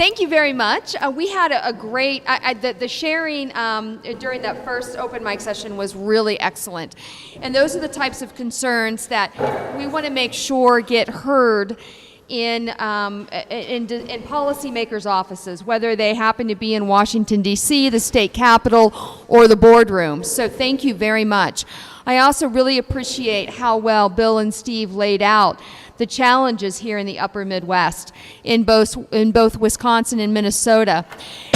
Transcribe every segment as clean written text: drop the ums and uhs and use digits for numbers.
Thank you very much. We had a great, the sharing during that first open mic session was really excellent. And those are the types of concerns that we want to make sure get heard in policymakers' offices, whether they happen to be in Washington, D.C., the state capitol, or the boardroom. So thank you very much. I also really appreciate how well Bill and Steve laid out the challenges here in the upper Midwest, in both Wisconsin and Minnesota.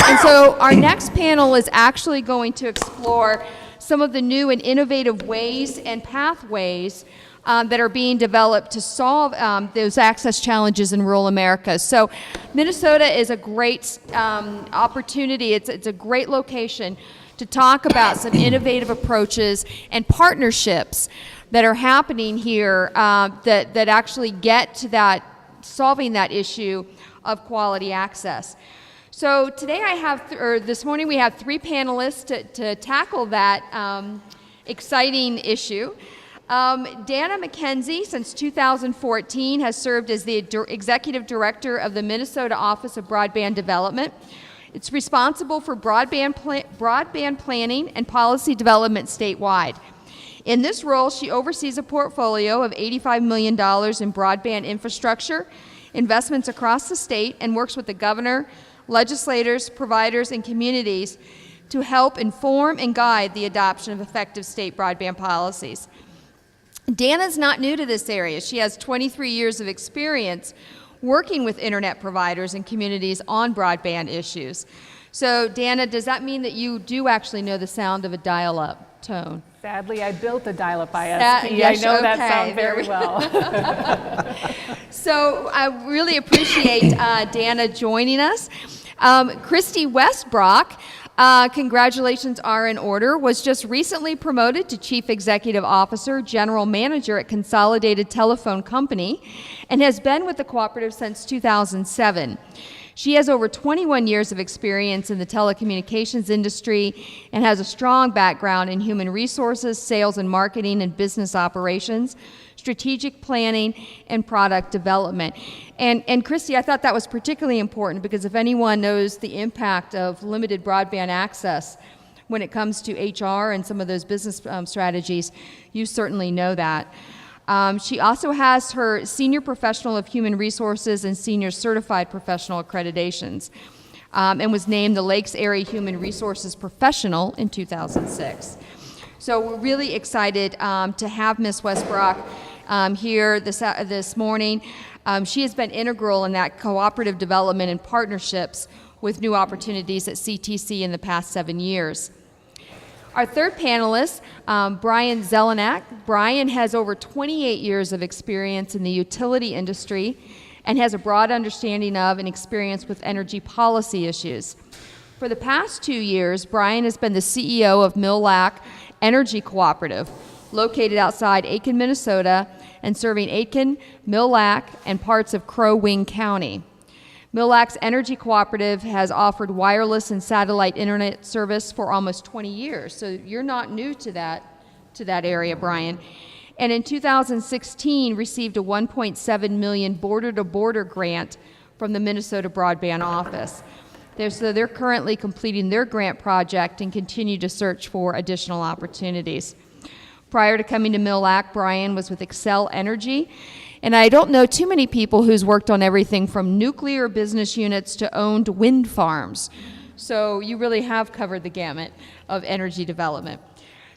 And so our next panel is actually going to explore some of the new and innovative ways and pathways that are being developed to solve those access challenges in rural America. So Minnesota is a great opportunity. It's a great location to talk about some innovative approaches and partnerships that are happening here that actually get to that, solving that issue of quality access. So today I have, or this morning we have 3 panelists to tackle that exciting issue. Danna MacKenzie, since 2014, has served as the Executive Director of the Minnesota Office of Broadband Development. It's responsible for broadband planning and policy development statewide. In this role, she oversees a portfolio of $85 million in broadband infrastructure, investments across the state, and works with the governor, legislators, providers, and communities to help inform and guide the adoption of effective state broadband policies. Danna's not new to this area. She has 23 years of experience working with internet providers and communities on broadband issues. So, Danna, does that mean that you do actually know the sound of a dial-up tone? Sadly, I built a dial-up ISP. Yes, I know okay. that sound very well. So I really appreciate Danna joining us. Kristi Westbrock, congratulations are in order, was just recently promoted to Chief Executive Officer, General Manager at Consolidated Telephone Company, and has been with the Cooperative since 2007. She has over 21 years of experience in the telecommunications industry and has a strong background in human resources, sales and marketing, and business operations, strategic planning, and product development. And Kristi, I thought that was particularly important because if anyone knows the impact of limited broadband access when it comes to HR and some of those business strategies, you certainly know that. She also has her Senior Professional of Human Resources and Senior Certified Professional accreditations, and was named the Lakes Area Human Resources Professional in 2006. So we're really excited to have Ms. Westbrock here this morning. She has been integral in that cooperative development and partnerships with new opportunities at CTC in the past 7 years. Our third panelist, Brian Zelenak. Brian has over 28 years of experience in the utility industry and has a broad understanding of and experience with energy policy issues. For the past 2 years, Brian has been the CEO of Mille Energy Cooperative, located outside Aitkins, Minnesota, and serving Aitkins, Mille, and parts of Crow Wing County. Mille's Energy Cooperative has offered wireless and satellite internet service for almost 20 years, so you're not new to that area, Brian. And in 2016, received a $1.7 million border-to-border grant from the Minnesota Broadband Office. They're currently completing their grant project and continue to search for additional opportunities. Prior to coming to Mille, Brian was with Xcel Energy. And I don't know too many people who's worked on everything from nuclear business units to owned wind farms. So you really have covered the gamut of energy development.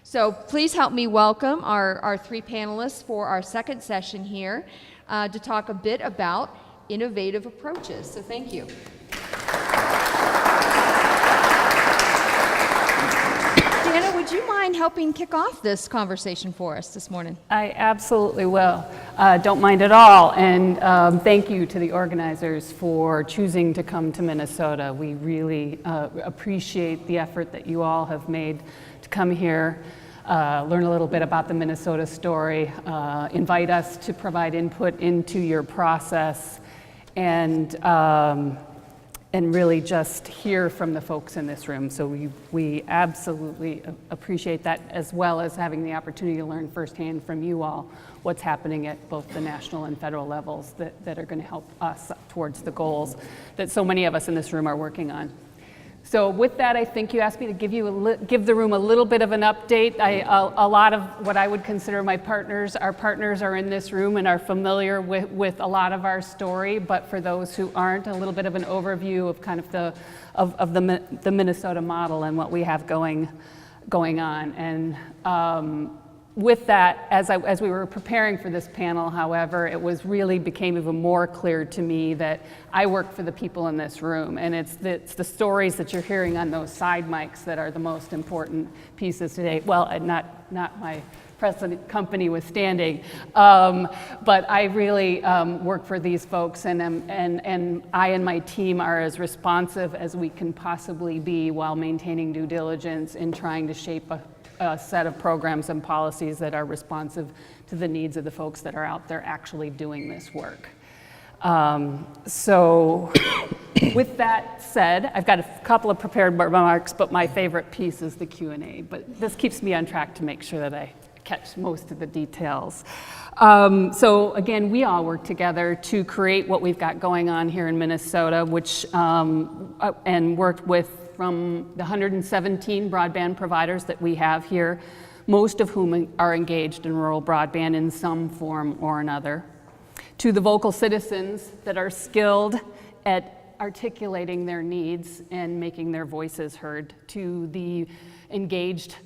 So please help me welcome our 3 panelists for our second session here to talk a bit about innovative approaches. So thank you. Danna, would you mind helping kick off this conversation for us this morning? I absolutely will. Don't mind at all. And thank you to the organizers for choosing to come to Minnesota. We really appreciate the effort that you all have made to come here, learn a little bit about the Minnesota story, invite us to provide input into your process, and really just hear from the folks in this room. So we absolutely appreciate that, as well as having the opportunity to learn firsthand from you all what's happening at both the national and federal levels that are going to help us towards the goals that so many of us in this room are working on. So with that, I think you asked me to give the room a little bit of an update. A lot of what I would consider our partners are in this room and are familiar with a lot of our story. But for those who aren't, a little bit of an overview of kind of the Minnesota model and what we have going on. And with that, as we were preparing for this panel, however, became even more clear to me that I work for the people in this room, and it's the stories that you're hearing on those side mics that are the most important pieces today. Well, not my present company withstanding, but I really work for these folks, and I and my team are as responsive as we can possibly be while maintaining due diligence in trying to shape a set of programs and policies that are responsive to the needs of the folks that are out there actually doing this work. So with that said, I've got a couple of prepared remarks, but my favorite piece is the Q&A. But this keeps me on track to make sure that I catch most of the details. So again, we all work together to create what we've got going on here in Minnesota, which and worked with from the 117 broadband providers that we have here, most of whom are engaged in rural broadband in some form or another, to the vocal citizens that are skilled at articulating their needs and making their voices heard, to the engaged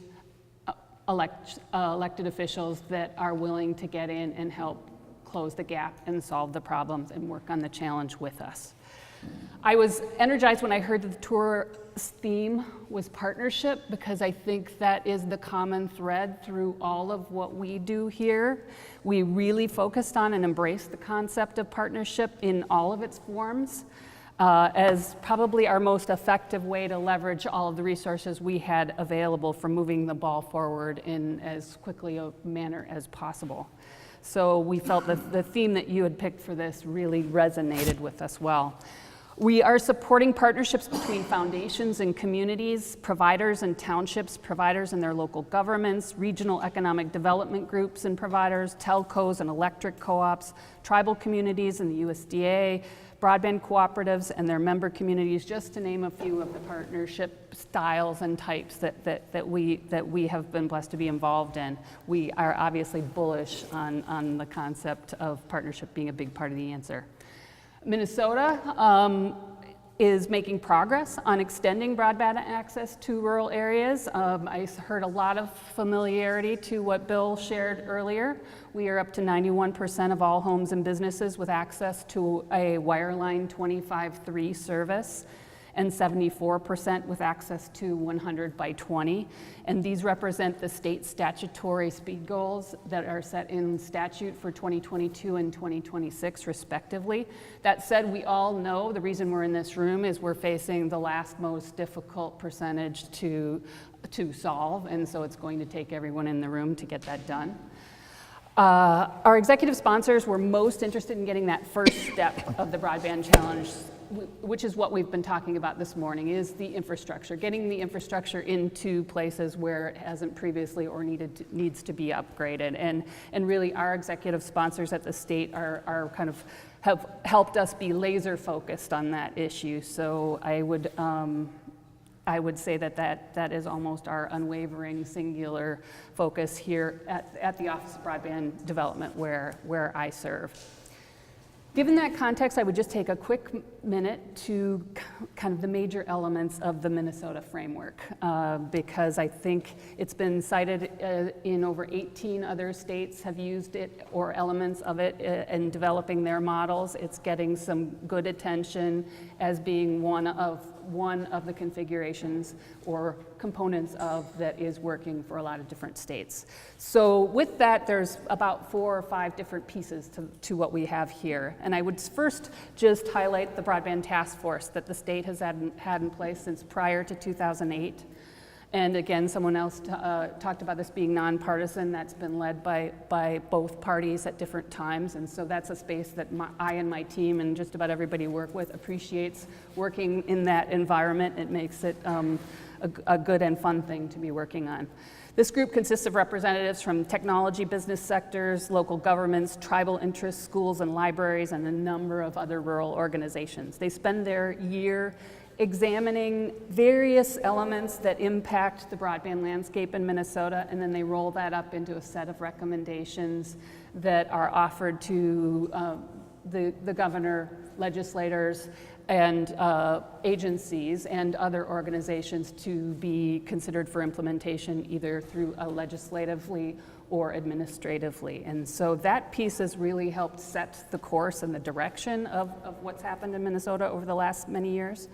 elected officials that are willing to get in and help close the gap and solve the problems and work on the challenge with us. I was energized when I heard that the tour's theme was partnership, because I think that is the common thread through all of what we do here. We really focused on and embraced the concept of partnership in all of its forms as probably our most effective way to leverage all of the resources we had available for moving the ball forward in as quickly a manner as possible. So we felt that the theme that you had picked for this really resonated with us well. We are supporting partnerships between foundations and communities, providers and townships, providers and their local governments, regional economic development groups and providers, telcos and electric co-ops, tribal communities and the USDA, broadband cooperatives and their member communities, just to name a few of the partnership styles and types that we have been blessed to be involved in. We are obviously bullish on the concept of partnership being a big part of the answer. Minnesota is making progress on extending broadband access to rural areas. I heard a lot of familiarity to what Bill shared earlier. We are up to 91% of all homes and businesses with access to a wireline 25/3 service, and 74% with access to 100 by 20. And these represent the state statutory speed goals that are set in statute for 2022 and 2026 respectively. That said, we all know the reason we're in this room is we're facing the last most difficult percentage to solve, and so it's going to take everyone in the room to get that done. Our executive sponsors were most interested in getting that first step of the broadband challenge, which is what we've been talking about this morning, is the infrastructure, getting the infrastructure into places where it hasn't previously or needs to be upgraded. And really our executive sponsors at the state are kind of have helped us be laser focused on that issue. So I would say that is almost our unwavering singular focus here at the Office of Broadband Development where I serve. Given that context, I would just take a quick minute to kind of the major elements of the Minnesota framework, because I think it's been cited in over 18 other states have used it or elements of it in developing their models. It's getting some good attention as being one of the configurations or components of that is working for a lot of different states. So with that, there's about 4 or 5 different pieces to what we have here. And I would first just highlight the broadband task force that the state has had in place since prior to 2008. And again, someone else talked about this being nonpartisan. That's been led by both parties at different times. And so that's a space that I and my team and just about everybody we work with appreciates working in that environment. It makes it a good and fun thing to be working on. This group consists of representatives from technology business sectors, local governments, tribal interests, schools and libraries, and a number of other rural organizations. They spend their year examining various elements that impact the broadband landscape in Minnesota, and then they roll that up into a set of recommendations that are offered to the governor, legislators, and agencies and other organizations to be considered for implementation either through legislatively or administratively. And so that piece has really helped set the course and the direction of what's happened in Minnesota over the last many years.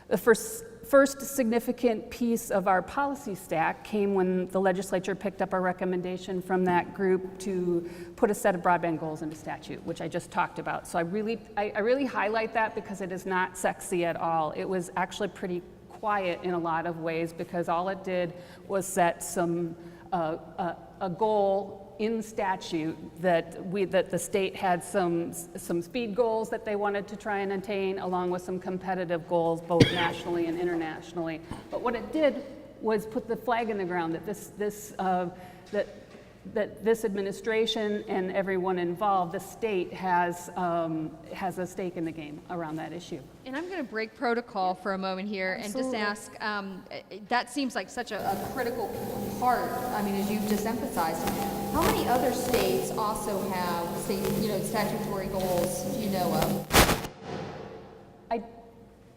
The first significant piece of our policy stack came when the legislature picked up a recommendation from that group to put a set of broadband goals into statute, which I just talked about. So I really highlight that because it is not sexy at all. It was actually pretty quiet in a lot of ways because all it did was set some a goal in statute that the state had some speed goals that they wanted to try and attain, along with some competitive goals, both nationally and internationally. But what it did was put the flag in the ground that this administration and everyone involved, the state has a stake in the game around that issue. And I'm going to break protocol for a moment here. Absolutely. And just ask, that seems like such a critical part, I mean, as you've just emphasized. How many other states also have statutory goals you know of? I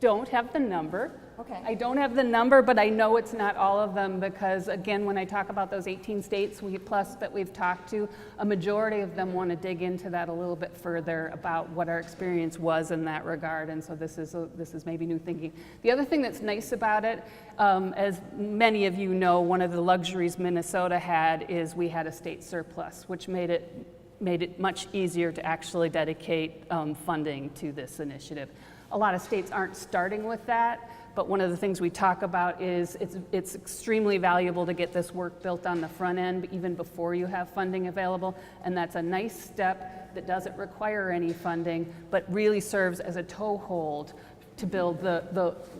don't have the number. Okay. I don't have the number, but I know it's not all of them because, again, when I talk about those 18 states plus that we've talked to, a majority of them want to dig into that a little bit further about what our experience was in that regard, and so this is maybe new thinking. The other thing that's nice about it, as many of you know, one of the luxuries Minnesota had is we had a state surplus, which made it much easier to actually dedicate funding to this initiative. A lot of states aren't starting with that, but one of the things we talk about is it's extremely valuable to get this work built on the front end even before you have funding available, and that's a nice step that doesn't require any funding, but really serves as a toehold to build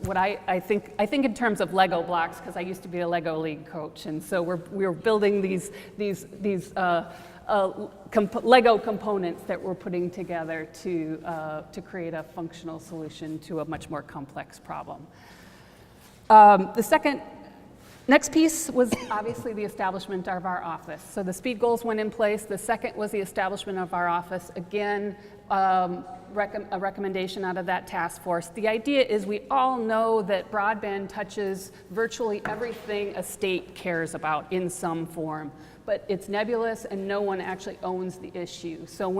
what I think in terms of Lego blocks, because I used to be a Lego League coach, and so we're building these Lego components that we're putting together to create a functional solution to a much more complex problem. The next piece was obviously the establishment of our office. So the speed goals went in place. The second was the establishment of our office. Again, a recommendation out of that task force. The idea is we all know that broadband touches virtually everything a state cares about in some form, but it's nebulous and no one actually owns the issue. So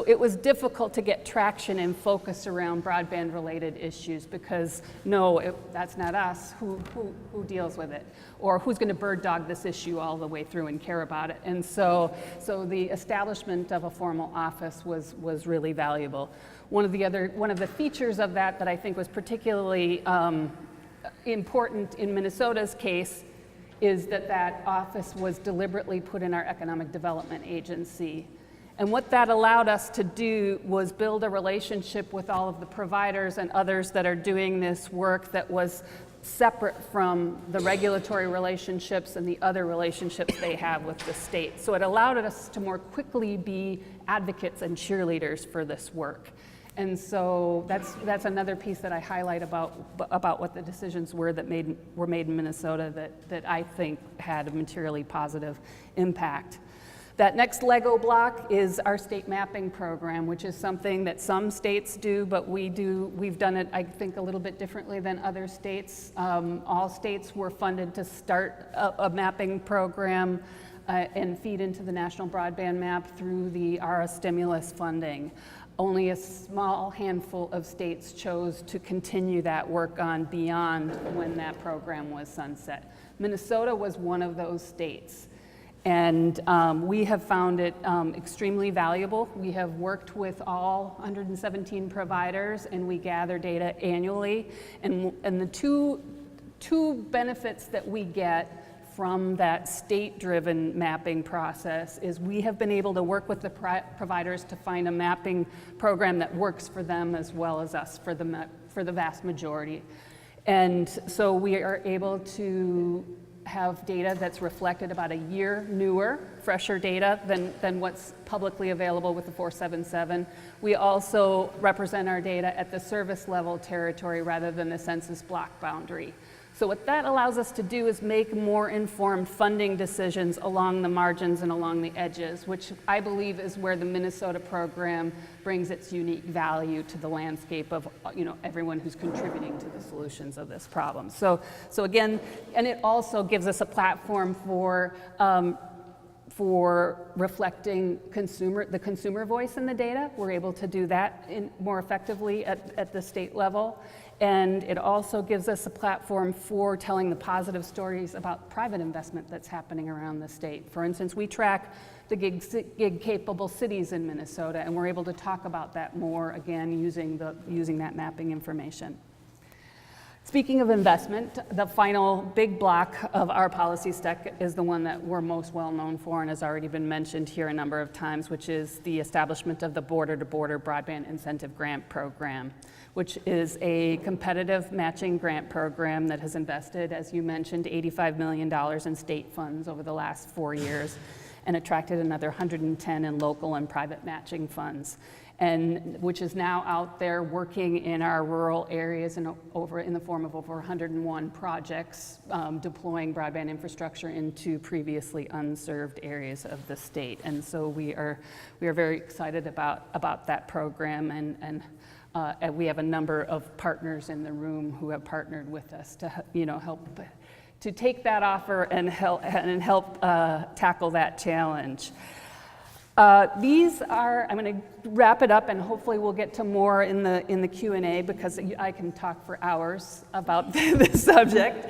it was difficult to get traction and focus around broadband related issues because that's not us. Who deals with it? Or who's going to bird dog this issue all the way through and care about it? And so the establishment of a formal office was really valuable. One of the features of that I think was particularly important in Minnesota's case is that office was deliberately put in our economic development agency. And what that allowed us to do was build a relationship with all of the providers and others that are doing this work that was separate from the regulatory relationships and the other relationships they have with the state. So it allowed us to more quickly be advocates and cheerleaders for this work. And so that's another piece that I highlight about what the decisions were that were made in Minnesota that I think had a materially positive impact. That next Lego block is our state mapping program, which is something that some states do, but we've done it, I think, a little bit differently than other states. All states were funded to start a mapping program and feed into the National Broadband Map through the ARA stimulus funding. Only a small handful of states chose to continue that work on beyond when that program was sunset. Minnesota was one of those states. And we have found it extremely valuable. We have worked with all 117 providers and we gather data annually. And the two two benefits that we get from that state-driven mapping process is we have been able to work with the providers to find a mapping program that works for them as well as us for the vast majority. And so we are able to have data that's reflected about a year newer, fresher data than what's publicly available with the 477. We also represent our data at the service level territory rather than the census block boundary. So what that allows us to do is make more informed funding decisions along the margins and along the edges, which I believe is where the Minnesota program brings its unique value to the landscape of everyone who's contributing to the solutions of this problem. So again, and it also gives us a platform for reflecting the consumer voice in the data. We're able to do that more effectively at the state level. And it also gives us a platform for telling the positive stories about private investment that's happening around the state. For instance, we track the gig-capable cities in Minnesota, and we're able to talk about that more, again, using that mapping information. Speaking of investment, the final big block of our policy stack is the one that we're most well known for and has already been mentioned here a number of times, which is the establishment of the Border-to-Border Broadband Incentive Grant Program, which is a competitive matching grant program that has invested, as you mentioned, $85 million in state funds over the last 4 years and attracted another 110 in local and private matching funds, and which is now out there working in our rural areas and in the form of over 101 projects deploying broadband infrastructure into previously unserved areas of the state. And so we are very excited about that program, and we have a number of partners in the room who have partnered with us to help to take that offer and help tackle that challenge. I'm going to wrap it up, and hopefully we'll get to more in the Q&A, because I can talk for hours about this subject.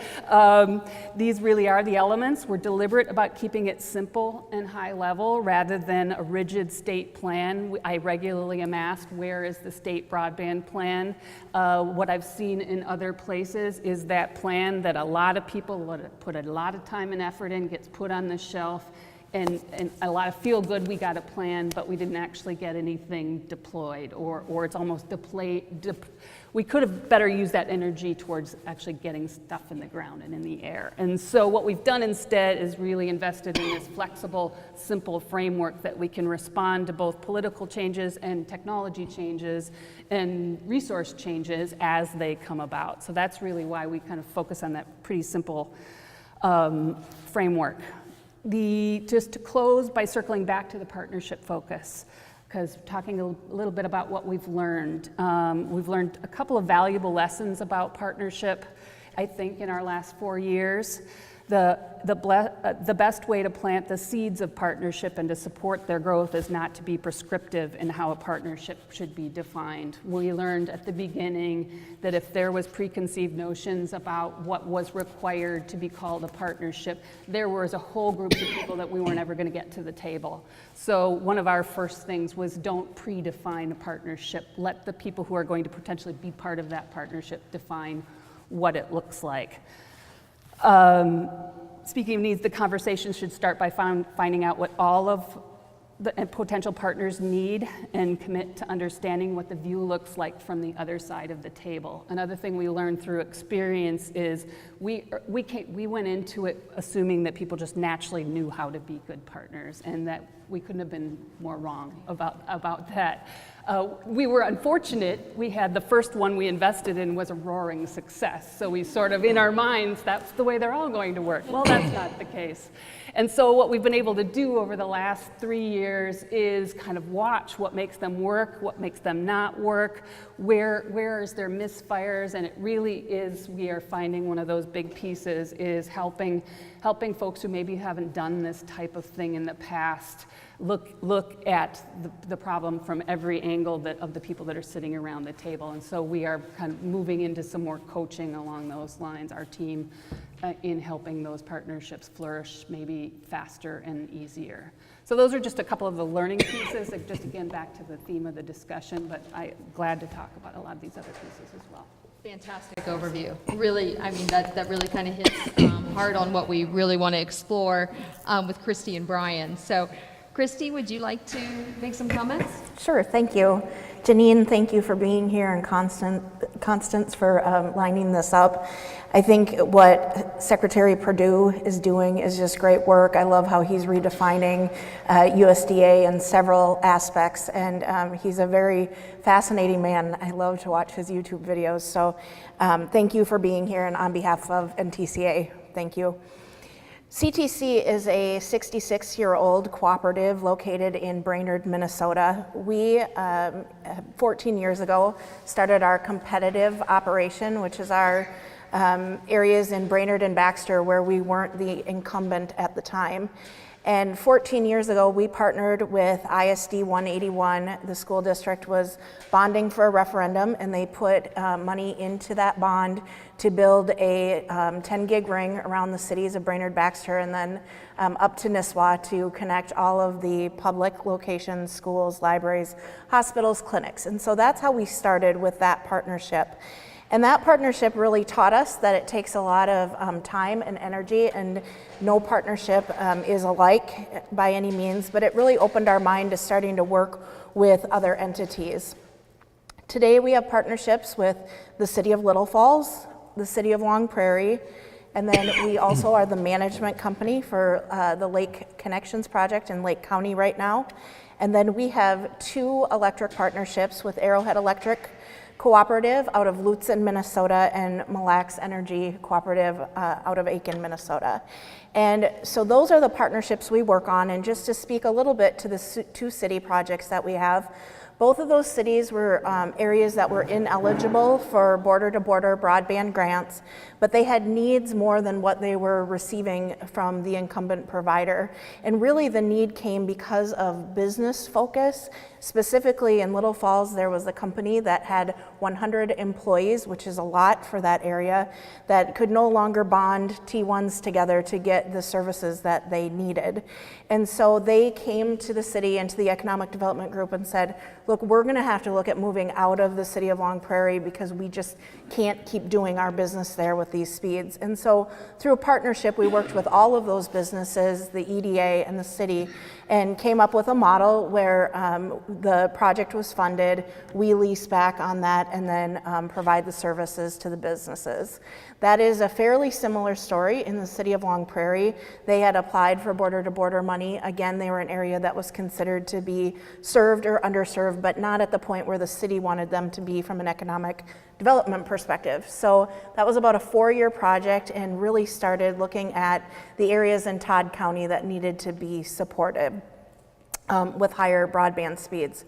These really are the elements. We're deliberate about keeping it simple and high level rather than a rigid state plan. I regularly am asked, where is the state broadband plan? What I've seen in other places is that plan that a lot of people put a lot of time and effort in gets put on the shelf, and a lot of feel good, we got a plan, but we didn't actually get anything deployed, or it's almost we could have better used that energy towards actually getting stuff in the ground and in the air. And so what we've done instead is really invested in this flexible, simple framework that we can respond to both political changes and technology changes and resource changes as they come about. So that's really why we kind of focus on that pretty simple framework. Just to close by circling back to the partnership focus, because talking a little bit about what we've learned. We've learned a couple of valuable lessons about partnership, I think, in our last 4 years. The best way to plant the seeds of partnership and to support their growth is not to be prescriptive in how a partnership should be defined. We learned at the beginning that if there was preconceived notions about what was required to be called a partnership, there was a whole group of people that we weren't ever going to get to the table. So one of our first things was, don't predefine a partnership. Let the people who are going to potentially be part of that partnership define what it looks like. Speaking of needs, the conversation should start by finding out what all of the potential partners need and commit to understanding what the view looks like from the other side of the table. Another thing we learned through experience is we went into it assuming that people just naturally knew how to be good partners, and that we couldn't have been more wrong about that. We were unfortunate. We had the first one we invested in was a roaring success. So we sort of, in our minds, that's the way they're all going to work. Well, that's not the case. And so what we've been able to do over the last 3 years is kind of watch what makes them work, what makes them not work, where is their misfires, and it really is, we are finding one of those big pieces is helping folks who maybe haven't done this type of thing in the past look at the problem from every angle of the people that are sitting around the table. And so we are kind of moving into some more coaching along those lines, our team, in helping those partnerships flourish maybe faster and easier. So those are just a couple of the learning pieces, just again back to the theme of the discussion, but I'm glad to talk about a lot of these other pieces as well. Fantastic overview. Really, I mean, that really kind of hits hard on what we really want to explore with Kristi and Brian. So, Kristi, would you like to make some comments? Sure, thank you. Janine, thank you for being here, and Constance for lining this up. I think what Secretary Perdue is doing is just great work. I love how he's redefining USDA in several aspects, and he's a very fascinating man. I love to watch his YouTube videos. So thank you for being here, and on behalf of NTCA, thank you. CTC is a 66-year-old cooperative located in Brainerd, Minnesota. We, 14 years ago, started our competitive operation, which is our areas in Brainerd and Baxter where we weren't the incumbent at the time. And 14 years ago, we partnered with ISD 181. The school district was bonding for a referendum, and they put money into that bond to build a 10 gig ring around the cities of Brainerd, Baxter, and then up to Nisswa to connect all of the public locations, schools, libraries, hospitals, clinics. And so that's how we started with that partnership. And that partnership really taught us that it takes a lot of time and energy, and no partnership is alike by any means, but it really opened our mind to starting to work with other entities. Today we have partnerships with the City of Little Falls, the City of Long Prairie, and then we also are the management company for the Lake Connections project in Lake County right now. And then we have 2 electric partnerships with Arrowhead Electric Cooperative out of Lutzen, Minnesota, and Mille Energy Cooperative out of Aitkins, Minnesota. And so those are the partnerships we work on. And just to speak a little bit to the 2 city projects that we have, both of those cities were areas that were ineligible for border-to-border broadband grants, but they had needs more than what they were receiving from the incumbent provider. And really the need came because of business focus. Specifically in Little Falls, there was a company that had 100 employees, which is a lot for that area, that could no longer bond T1s together to get the services that they needed. And so they came to the city and to the Economic Development Group and said, look, we're gonna have to look at moving out of the city of Long Prairie because we just can't keep doing our business there with these speeds. And so through a partnership, we worked with all of those businesses, the EDA and the city, and came up with a model where the project was funded, we lease back on that, and then provide the services to the businesses. That is a fairly similar story in the city of Long Prairie. They had applied for border-to-border money. Again, they were an area that was considered to be served or underserved, but not at the point where the city wanted them to be from an economic development perspective. So that was about a 4-year project and really started looking at the areas in Todd County that needed to be supported with higher broadband speeds.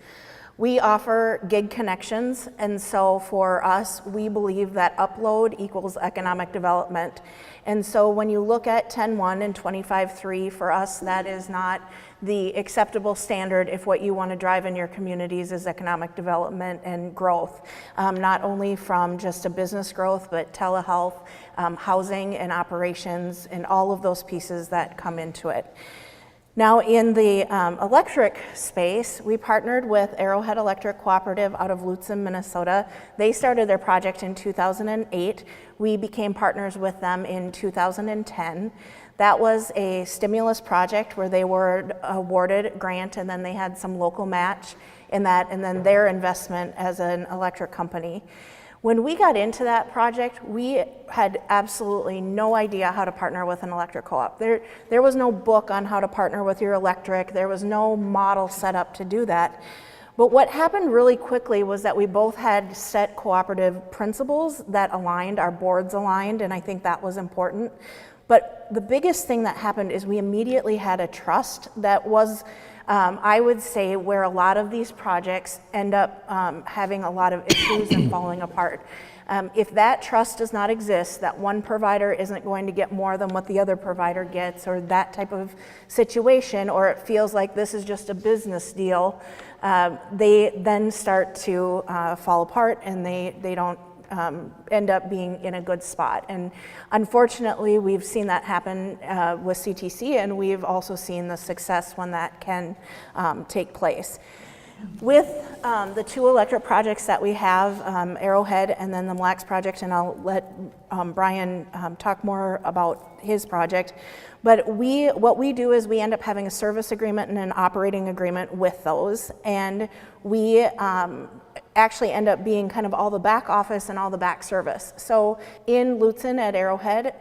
We offer gig connections, and so for us, we believe that upload equals economic development. And so when you look at 10.1 and 25.3, for us, that is not the acceptable standard if what you want to drive in your communities is economic development and growth, not only from just a business growth, but telehealth, housing and operations, and all of those pieces that come into it. Now in the electric space, we partnered with Arrowhead Electric Cooperative out of Lutzen, Minnesota. They started their project in 2008. We became partners with them in 2010. That was a stimulus project where they were awarded a grant, and then they had some local match in that, and then their investment as an electric company. When we got into that project, we had absolutely no idea how to partner with an electric co-op. There was no book on how to partner with your electric. There was no model set up to do that. But what happened really quickly was that we both had set cooperative principles that aligned, our boards aligned, and I think that was important. But the biggest thing that happened is we immediately had a trust that was, I would say, where a lot of these projects end up having a lot of issues and falling apart. If that trust does not exist, that one provider isn't going to get more than what the other provider gets, or that type of situation, or it feels like this is just a business deal, they then start to fall apart, and they don't end up being in a good spot. And unfortunately, we've seen that happen with CTC, and we've also seen the success when that can take place. With the two electric projects that we have, Arrowhead and then the Mille project, and I'll let Brian talk more about his project. But what we do is we end up having a service agreement and an operating agreement with those, and we actually end up being kind of all the back office and all the back service. So in Lutzen at Arrowhead,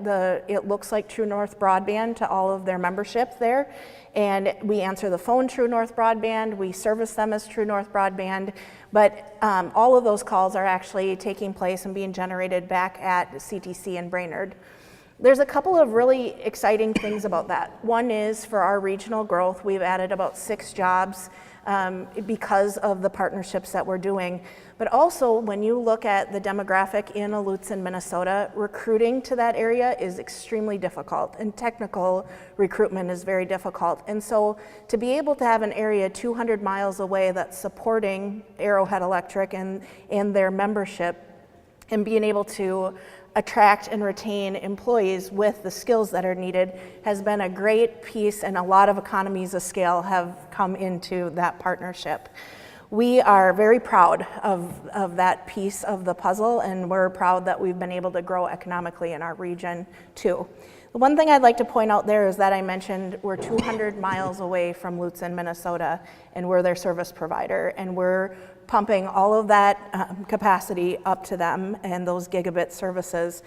it looks like True North Broadband to all of their membership there. And we answer the phone True North Broadband, we service them as True North Broadband, but all of those calls are actually taking place and being generated back at CTC in Brainerd. There's a couple of really exciting things about that. One is for our regional growth, we've added about 6 jobs because of the partnerships that we're doing. But also, when you look at the demographic in Lutzen, Minnesota, recruiting to that area is extremely difficult, and technical recruitment is very difficult. And so to be able to have an area 200 miles away that's supporting Arrowhead Electric and their membership, and being able to attract and retain employees with the skills that are needed has been a great piece, and a lot of economies of scale have come into that partnership. We are very proud of that piece of the puzzle, and we're proud that we've been able to grow economically in our region too. The one thing I'd like to point out there is that I mentioned we're 200 miles away from Lutzen, Minnesota, and we're their service provider, and we're pumping all of that capacity up to them and those gigabit services.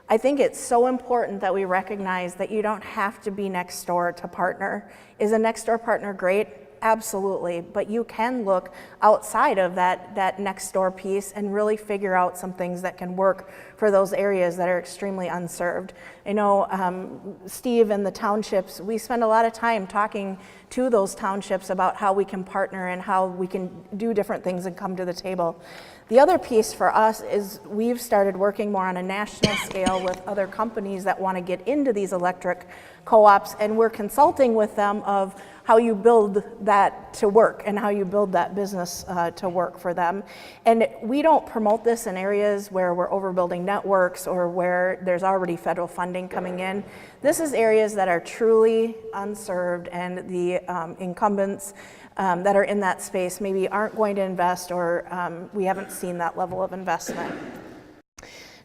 I think it's so important that we recognize that you don't have to be next door to partner. Is a next door partner great? Absolutely, but you can look outside of that next door piece and really figure out some things that can work for those areas that are extremely unserved. I know Steve and the townships, we spend a lot of time talking to those townships about how we can partner and how we can do different things and come to the table. The other piece for us is we've started working more on a national scale with other companies that want to get into these electric co-ops, and we're consulting with them of how you build that to work and how you build that business to work for them. And we don't promote this in areas where we're overbuilding networks or where there's already federal funding coming in. This is areas that are truly unserved, and the incumbents that are in that space maybe aren't going to invest, or we haven't seen that level of investment.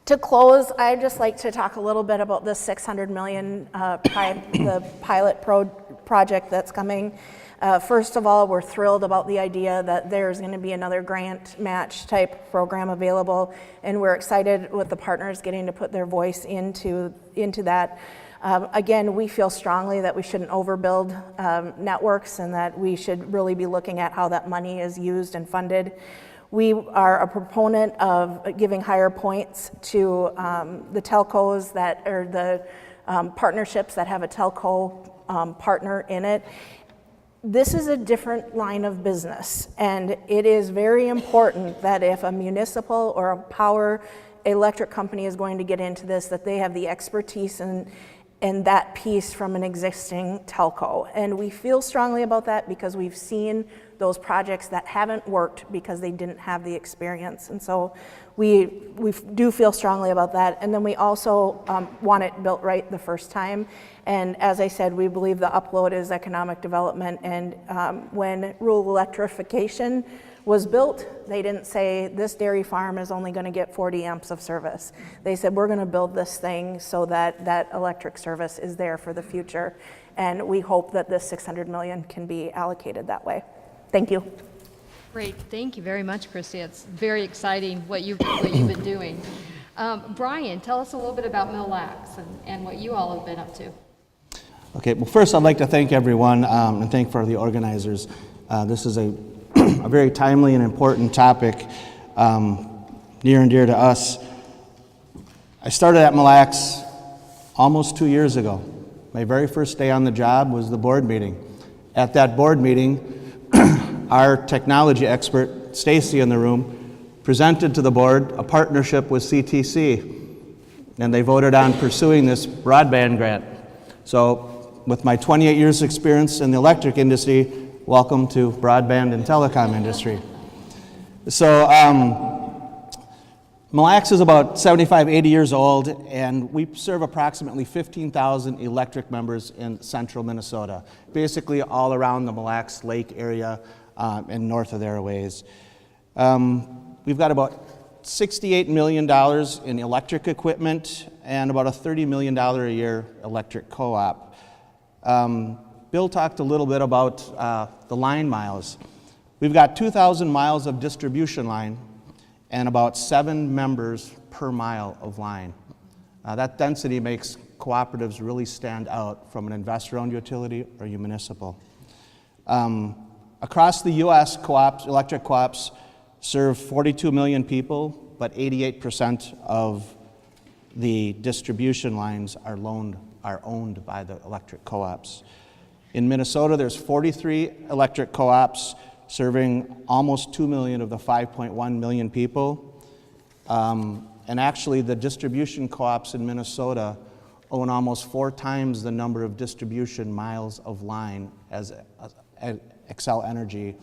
To close, I'd just like to talk a little bit about the $600 million the pilot project that's coming. First of all, we're thrilled about the idea that there's going to be another grant match type program available, and we're excited with the partners getting to put their voice into that. Again, we feel strongly that we shouldn't overbuild networks, and that we should really be looking at how that money is used and funded. We are a proponent of giving higher points to the telcos that are the partnerships that have a telco partner in it. This is a different line of business, and it is very important that if a municipal or a power electric company is going to get into this, that they have the expertise and that piece from an existing telco. And we feel strongly about that because we've seen those projects that haven't worked because they didn't have the experience. And so we do feel strongly about that. And then we also want it built right the first time. And as I said, we believe the upload is economic development. And when rural electrification was built, they didn't say this dairy farm is only going to get 40 amps of service. They said we're going to build this thing so that that electric service is there for the future. And we hope that this $600 million can be allocated that way. Thank you. Great, thank you very much, Kristi. It's very exciting what you've been doing. Brian, tell us a little bit about Mille and what you all have been up to. Okay, well, first I'd like to thank everyone and thank for the organizers. This is a very timely and important topic, near and dear to us. I started at Mille almost 2 years ago. My very first day on the job was the board meeting. At that board meeting, our technology expert, Stacy in the room, presented to the board a partnership with CTC, and they voted on pursuing this broadband grant. So with my 28 years experience in the electric industry, welcome to broadband and telecom industry. So Mille is about 75, 80 years old, and we serve approximately 15,000 electric members in central Minnesota, basically all around the Mille Lake area. and north of there a ways. We've got about $68 million in electric equipment and about a $30 million a year electric co-op. Bill talked a little bit about the line miles. We've got 2,000 miles of distribution line and about 7 members per mile of line. That density makes cooperatives really stand out from an investor-owned utility or a municipal. Across the U.S., co-ops, electric co-ops serve 42 million people, but 88% of the distribution lines are owned by the electric co-ops. In Minnesota, there's 43 electric co-ops serving almost 2 million of the 5.1 million people. And actually, the distribution co-ops in Minnesota own almost 4 times the number of distribution miles of line as Xcel Energy,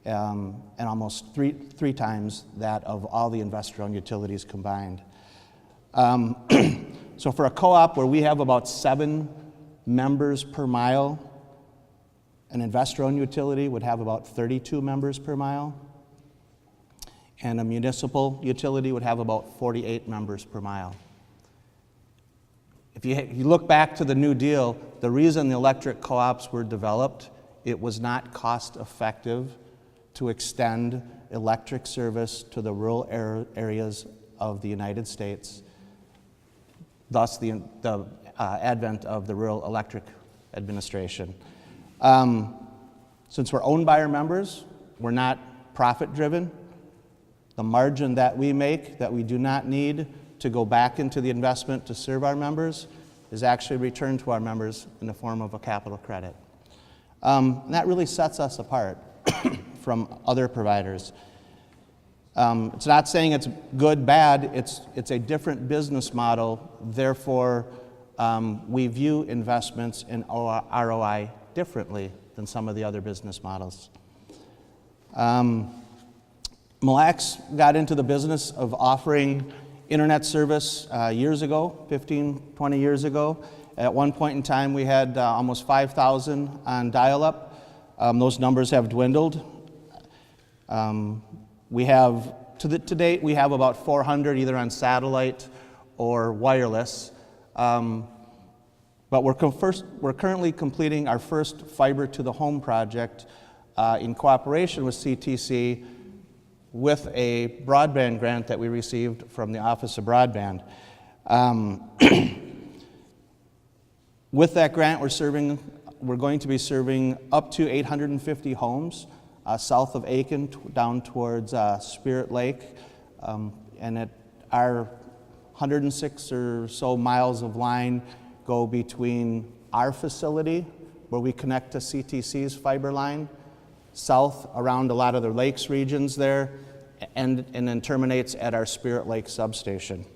and almost three times that of all the investor-owned utilities combined. So for a co-op where we have about 7 members per mile, an investor-owned utility would have about 32 members per mile, and a municipal utility would have about 48 members per mile. If you look back to the New Deal, the reason the electric co-ops were developed, it was not cost effective to extend electric service to the rural areas of the United States, thus the advent of the Rural Electric Administration. Since we're owned by our members, we're not profit driven. The margin that we make, that we do not need to go back into the investment to serve our members, is actually returned to our members in the form of a capital credit. And that really sets us apart from other providers. It's not saying it's good, bad, it's a different business model, therefore we view investments in ROI differently than some of the other business models. Mille got into the business of offering internet service years ago, 15, 20 years ago. At one point in time, we had almost 5,000 on dial-up. Those numbers have dwindled. We have, to date, we have about 400 either on satellite or wireless. But we're currently completing our first fiber to the home project in cooperation with CTC with a broadband grant that we received from the Office of Broadband. With that grant, we're going to be serving up to 850 homes south of Aitkins down towards Spirit Lake, and our 106 or so miles of line go between our facility, where we connect to CTC's fiber line, south around a lot of the lakes regions there, and then terminates at our Spirit Lake substation.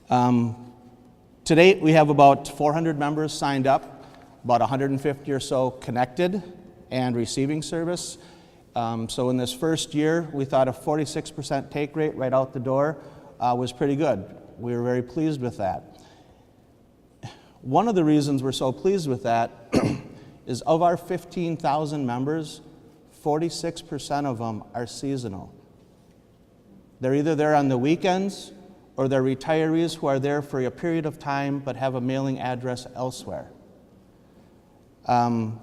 To date, we have about 400 members signed up, about 150 or so connected and receiving service. So in this first year, we thought a 46% take rate right out the door was pretty good. We were very pleased with that. One of the reasons we're so pleased with that is of our 15,000 members, 46% of them are seasonal. They're either there on the weekends or they're retirees who are there for a period of time but have a mailing address elsewhere. Our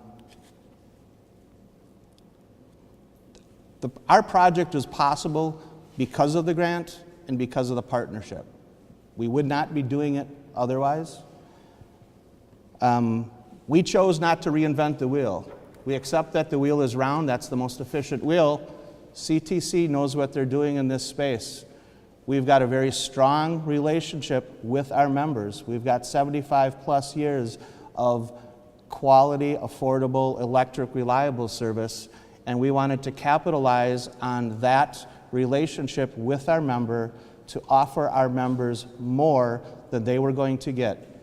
project was possible because of the grant and because of the partnership. We would not be doing it otherwise. We chose not to reinvent the wheel. We accept that the wheel is round, that's the most efficient wheel. CTC knows what they're doing in this space. We've got a very strong relationship with our members. We've got 75 plus years of quality, affordable, electric, reliable service, and we wanted to capitalize on that relationship with our member to offer our members more than they were going to get.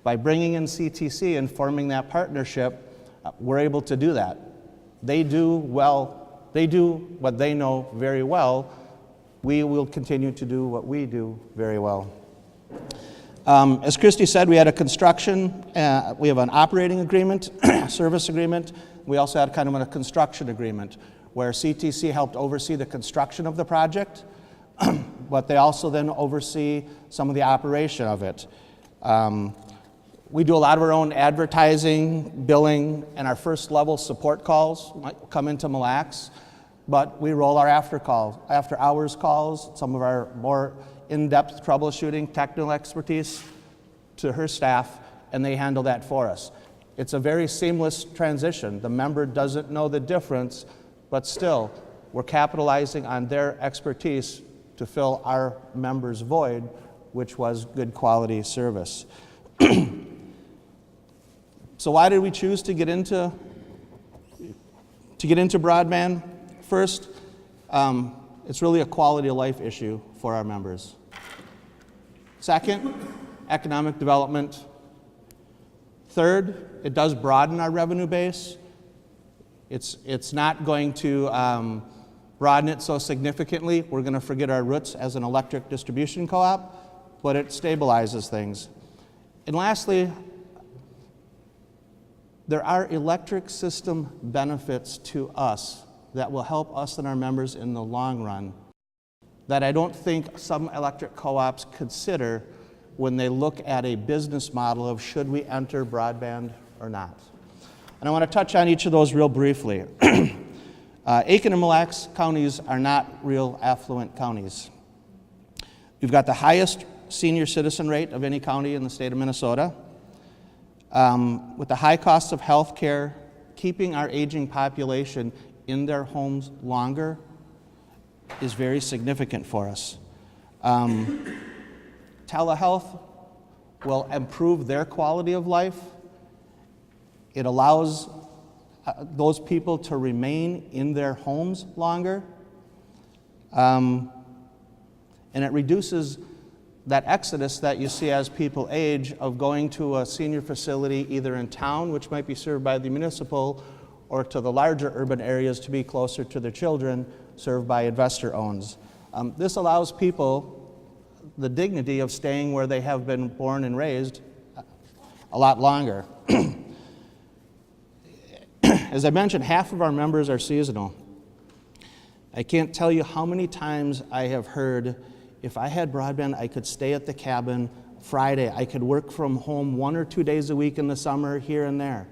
By bringing in CTC and forming that partnership, we're able to do that. They do what they know very well. We will continue to do what we do very well. As Kristi said, we had a construction, we have an operating agreement, service agreement We also had kind of a construction agreement where CTC helped oversee the construction of the project, but they also then oversee some of the operation of it. We do a lot of our own advertising, billing, and our first level support calls might come into Mille Lacs, but we roll our after hours calls, some of our more in-depth troubleshooting, technical expertise to her staff, and they handle that for us. It's a very seamless transition. The member doesn't know the difference, but still, we're capitalizing on their expertise to fill our members' void, which was good quality service. So why did we choose to get into broadband? First, it's really a quality of life issue for our members. Second, economic development. Third, it does broaden our revenue base. It's not going to broaden it so significantly. We're going to forget our roots as an electric distribution co-op, but it stabilizes things. And lastly, there are electric system benefits to us that will help us and our members in the long run that I don't think some electric co-ops consider when they look at a business model of should we enter broadband or not. And I want to touch on each of those real briefly. Aiken and Mille Lacs counties are not real affluent counties. We've got the highest senior citizen rate of any county in the state of Minnesota. With the high cost of health care, keeping our aging population in their homes longer is very significant for us. Telehealth will improve their quality of life. It allows those people to remain in their homes longer. And it reduces that exodus that you see as people age of going to a senior facility either in town, which might be served by the municipal, or to the larger urban areas to be closer to their children, served by investor-owns. This allows people the dignity of staying where they have been born and raised a lot longer. As I mentioned, half of our members are seasonal. I can't tell you how many times I have heard, if I had broadband, I could stay at the cabin Friday. I could work from home 1 or 2 days a week in the summer, here and there.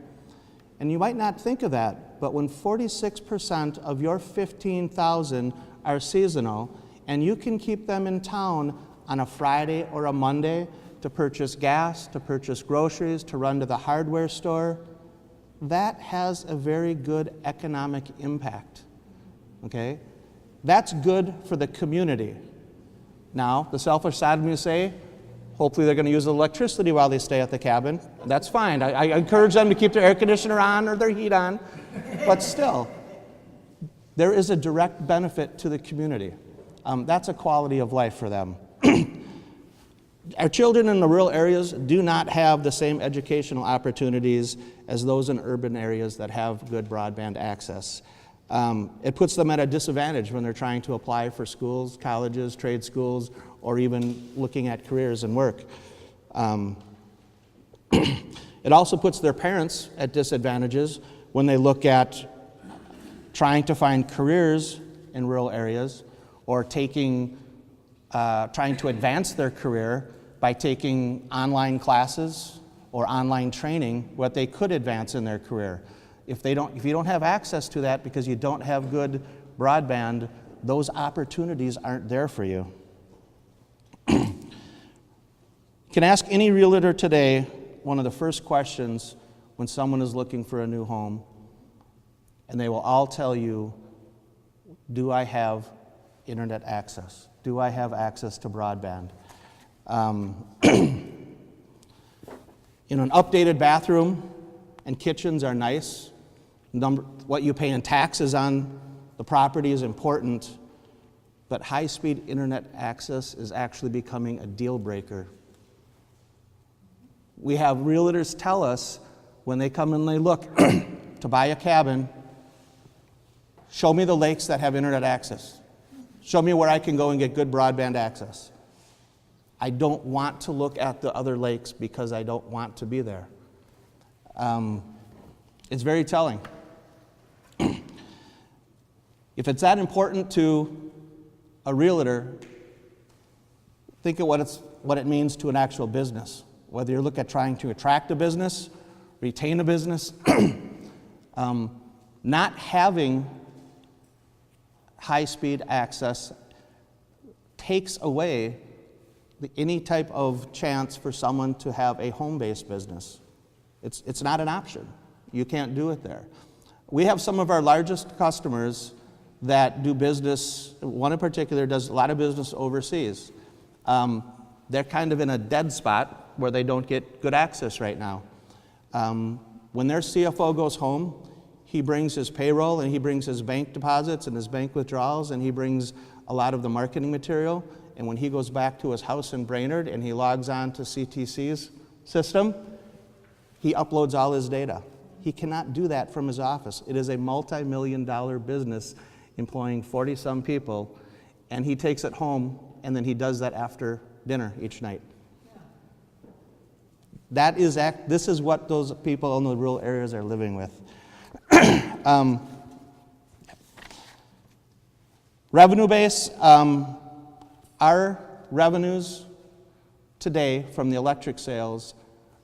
And you might not think of that, but when 46% of your 15,000 are seasonal, and you can keep them in town on a Friday or a Monday to purchase gas, to purchase groceries, to run to the hardware store, that has a very good economic impact, okay? That's good for the community. Now, the selfish side of me say, hopefully they're going to use electricity while they stay at the cabin. That's fine. I encourage them to keep their air conditioner on or their heat on, but still, there is a direct benefit to the community. That's a quality of life for them. Our children in the rural areas do not have the same educational opportunities as those in urban areas that have good broadband access. It puts them at a disadvantage when they're trying to apply for schools, colleges, trade schools, or even looking at careers and work. It also puts their parents at disadvantages when they look at trying to find careers in rural areas or trying to advance their career by taking online classes or online training, what they could advance in their career. If you don't have access to that because you don't have good broadband, those opportunities aren't there for you. You can ask any realtor today one of the first questions when someone is looking for a new home, and they will all tell you, do I have internet access? Do I have access to broadband? An updated bathroom and kitchens are nice. What you pay in taxes on the property is important, but high-speed internet access is actually becoming a deal breaker. We have realtors tell us when they come and they look to buy a cabin, show me the lakes that have internet access. Show me where I can go and get good broadband access. I don't want to look at the other lakes because I don't want to be there. It's very telling. If it's that important to a realtor, think of what it means to an actual business. Whether you look at trying to attract a business, retain a business, not having high-speed access takes away any type of chance for someone to have a home-based business. It's not an option. You can't do it there. We have some of our largest customers that do business, one in particular does a lot of business overseas. They're kind of in a dead spot where they don't get good access right now. When their CFO goes home, he brings his payroll and he brings his bank deposits and his bank withdrawals and he brings a lot of the marketing material. And when he goes back to his house in Brainerd and he logs on to CTC's system, he uploads all his data. He cannot do that from his office. It is a multi-million-dollar business employing 40-some people, and he takes it home and then he does that after dinner each night. This is what those people in the rural areas are living with. Revenue base, our revenues today from the electric sales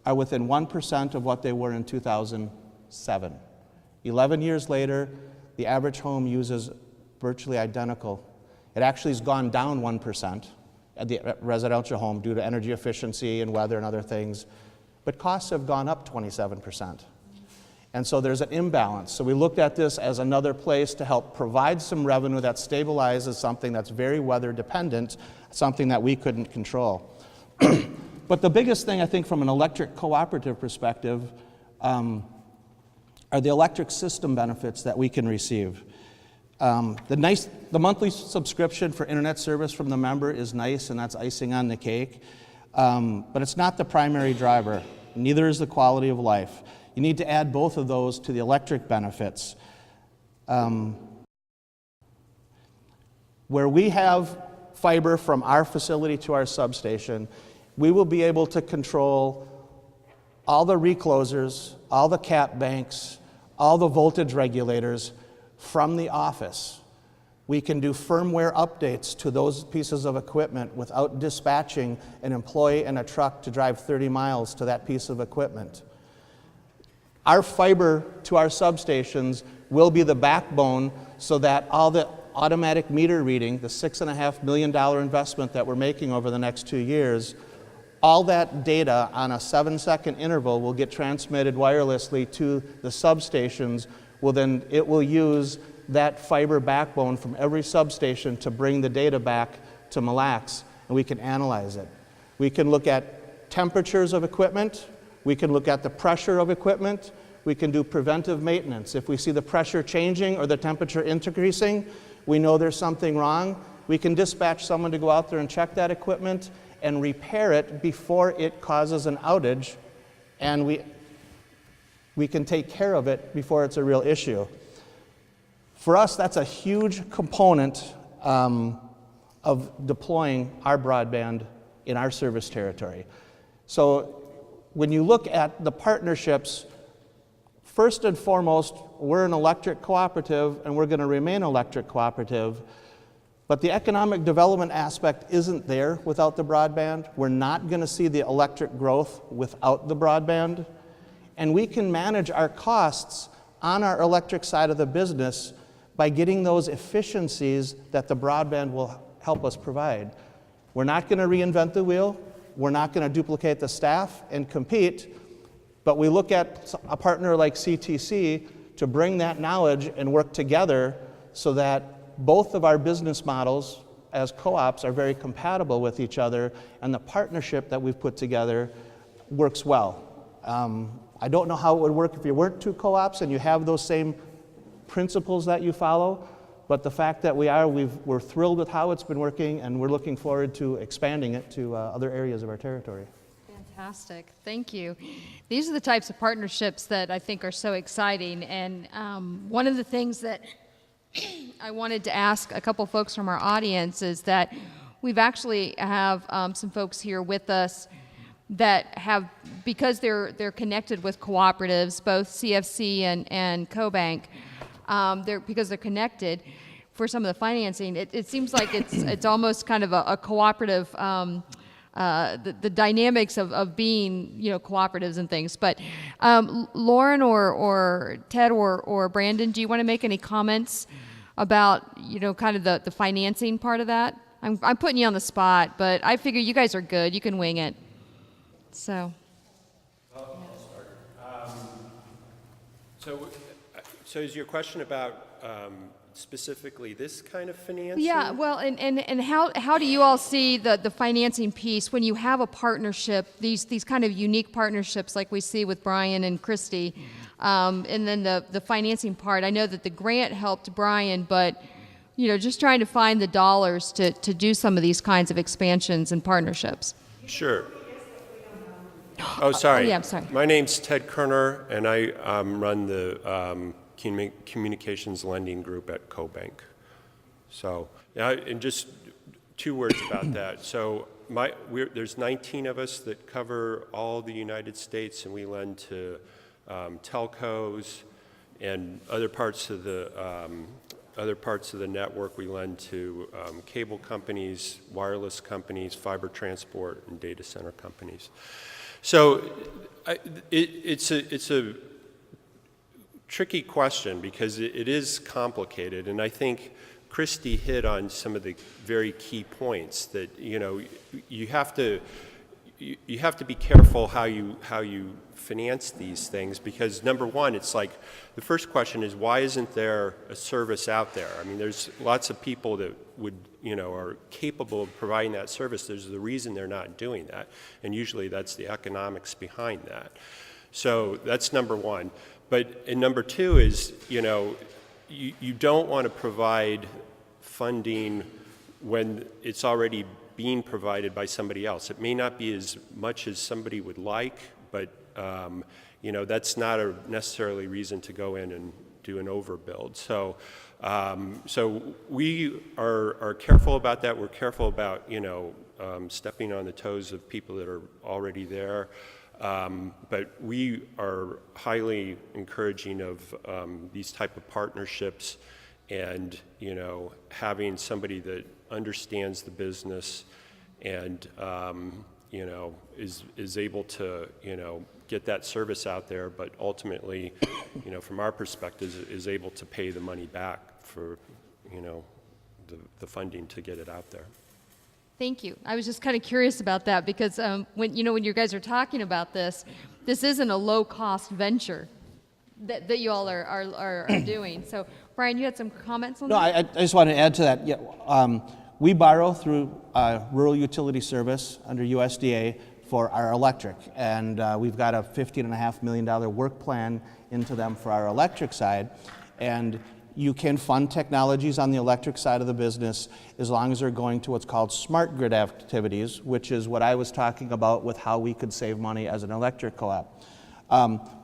are within 1% of what they were in 2007. 11 years later, the average home uses virtually identical. It actually has gone down 1% at the residential home due to energy efficiency and weather and other things, but costs have gone up 27%. And so there's an imbalance. So we looked at this as another place to help provide some revenue that stabilizes something that's very weather dependent, something that we couldn't control. But the biggest thing I think from an electric cooperative perspective are the electric system benefits that we can receive. The monthly subscription for internet service from the member is nice, and that's icing on the cake. But it's not the primary driver. Neither is the quality of life. You need to add both of those to the electric benefits. Where we have fiber from our facility to our substation, we will be able to control all the reclosers, all the cap banks, all the voltage regulators from the office. We can do firmware updates to those pieces of equipment without dispatching an employee in a truck to drive 30 miles to that piece of equipment. Our fiber to our substations will be the backbone so that all the automatic meter reading, the $6.5 million investment that we're making over the next 2 years, all that data on a 7-second interval will get transmitted wirelessly to the substations. It will use that fiber backbone from every substation to bring the data back to Mille, and we can analyze it. We can look at temperatures of equipment. We can look at the pressure of equipment. We can do preventive maintenance. If we see the pressure changing or the temperature increasing, we know there's something wrong. We can dispatch someone to go out there and check that equipment and repair it before it causes an outage, and we can take care of it before it's a real issue. For us, that's a huge component of deploying our broadband in our service territory. So when you look at the partnerships, first and foremost, we're an electric cooperative and we're going to remain electric cooperative, but the economic development aspect isn't there without the broadband. We're not going to see the electric growth without the broadband, and we can manage our costs on our electric side of the business by getting those efficiencies that the broadband will help us provide. We're not going to reinvent the wheel. We're not going to duplicate the staff and compete, but we look at a partner like CTC to bring that knowledge and work together so that both of our business models as co-ops are very compatible with each other, and the partnership that we've put together works well. I don't know how it would work if you weren't two co-ops and you have those same principles that you follow, but the fact that we're thrilled with how it's been working, and we're looking forward to expanding it to other areas of our territory. Fantastic, thank you. These are the types of partnerships that I think are so exciting, and one of the things that I wanted to ask a couple folks from our audience is that we've actually have some folks here with us that have, because they're connected with cooperatives, both CFC and CoBank, because they're connected. for some of the financing. It seems like it's almost kind of a cooperative, the dynamics of being, cooperatives and things. But Lauren or Ted or Brandon, do you want to make any comments about, kind of the financing part of that? I'm putting you on the spot, but I figure you guys are good. You can wing it. So. I'll start. So is your question about specifically this kind of financing? Yeah, well, and how do you all see the financing piece when you have a partnership, these kind of unique partnerships like we see with Brian and Kristi, and then the financing part? I know that the grant helped Brian, but just trying to find the dollars to do some of these kinds of expansions and partnerships. Sure. Oh, sorry. Yeah, I'm sorry. My name's Ted Kerner, and I run the communications lending group at CoBank. So, and just 2 words about that. So, there's 19 of us that cover all the United States, and we lend to telcos and other parts of the network. We lend to cable companies, wireless companies, fiber transport, and data center companies. So it's a tricky question because it is complicated, and I think Kristi hit on some of the very key points that you have to be careful how you finance these things, because number one, it's like the first question is, why isn't there a service out there? I mean, there's lots of people that would are capable of providing that service. There's the reason they're not doing that, and usually that's the economics behind that. So that's number one. And number two is you don't want to provide funding when it's already being provided by somebody else. It may not be as much as somebody would like, but that's not a necessarily reason to go in and do an overbuild. So we are careful about that. We're careful about stepping on the toes of people that are already there. But we are highly encouraging of these type of partnerships, and having somebody that understands the business and is able to get that service out there, but ultimately, from our perspective, is able to pay the money back for the funding to get it out there. Thank you. I was just kind of curious about that because when you guys are talking about this isn't a low-cost venture that you all are doing. So, Brian, you had some comments on that? I just want to add to that. Yeah, we borrow through Rural Utility Service under USDA for our electric, and we've got a $15.5 million work plan into them for our electric side, and you can fund technologies on the electric side of the business as long as they're going to what's called smart grid activities, which is what I was talking about with how we could save money as an electric co-op.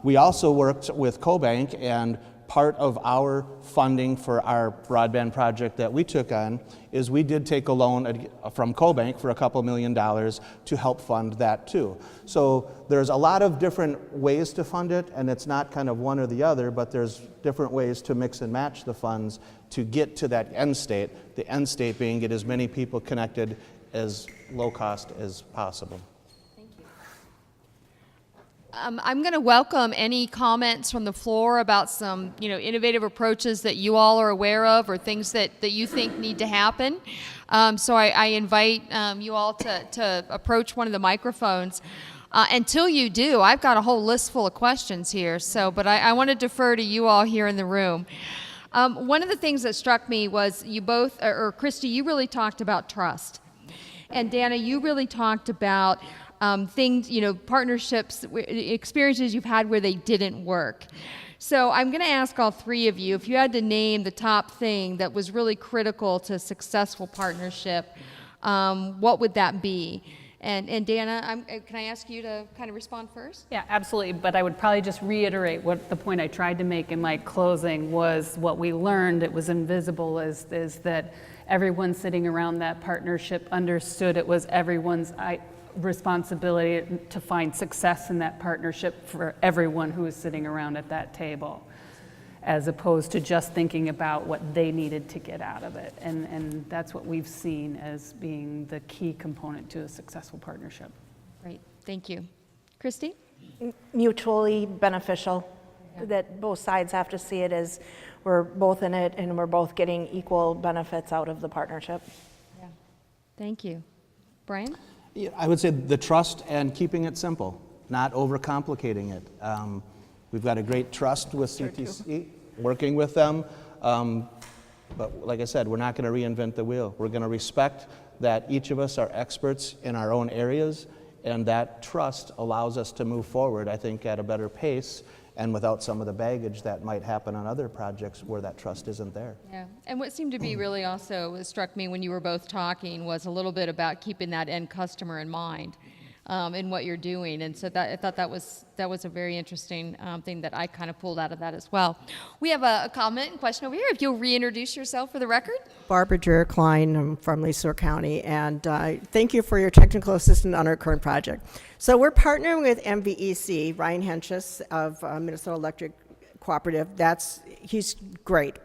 We also worked with CoBank, and part of our funding for our broadband project that we took on is we did take a loan from CoBank for a couple $1 million to help fund that too. So there's a lot of different ways to fund it, and it's not kind of one or the other, but there's different ways to mix and match the funds to get to that end state, the end state being get as many people connected as low cost as possible. I'm going to welcome any comments from the floor about some, innovative approaches that you all are aware of or things that you think need to happen. So I invite you all to approach one of the microphones. Until you do, I've got a whole list full of questions here. But I want to defer to you all here in the room. One of the things that struck me was you both, or Kristi, you really talked about trust. And Danna, you really talked about things, partnerships, experiences you've had where they didn't work. So I'm going to ask all three of you, if you had to name the top thing that was really critical to a successful partnership, what would that be? And Danna, can I ask you to kind of respond first? Yeah, absolutely. But I would probably just reiterate what the point I tried to make in my closing was what we learned, it was invisible, is that everyone sitting around that partnership understood it was everyone's responsibility to find success in that partnership for everyone who is sitting around at that table. as opposed to just thinking about what they needed to get out of it. And that's what we've seen as being the key component to a successful partnership. Great, thank you. Kristi? Mutually beneficial, that both sides have to see it as we're both in it and we're both getting equal benefits out of the partnership. Yeah. Thank you. Brian? Yeah, I would say the trust and keeping it simple, not overcomplicating it. We've got a great trust with CTC, working with them, but like I said, we're not going to reinvent the wheel. We're going to respect that each of us are experts in our own areas, and that trust allows us to move forward, I think, at a better pace and without some of the baggage that might happen on other projects where that trust isn't there. Yeah, and what seemed to be really also, what struck me when you were both talking, was a little bit about keeping that end customer in mind in what you're doing, and so I thought that was a very interesting thing that I kind of pulled out of that as well. We have a comment and question over here. If you'll reintroduce yourself for the record. Barbara Dreher Klein, I'm from Leesburg County, and thank you for your technical assistance on our current project. So we're partnering with MVEC, Ryan Henches of Minnesota Electric Cooperative. He's great.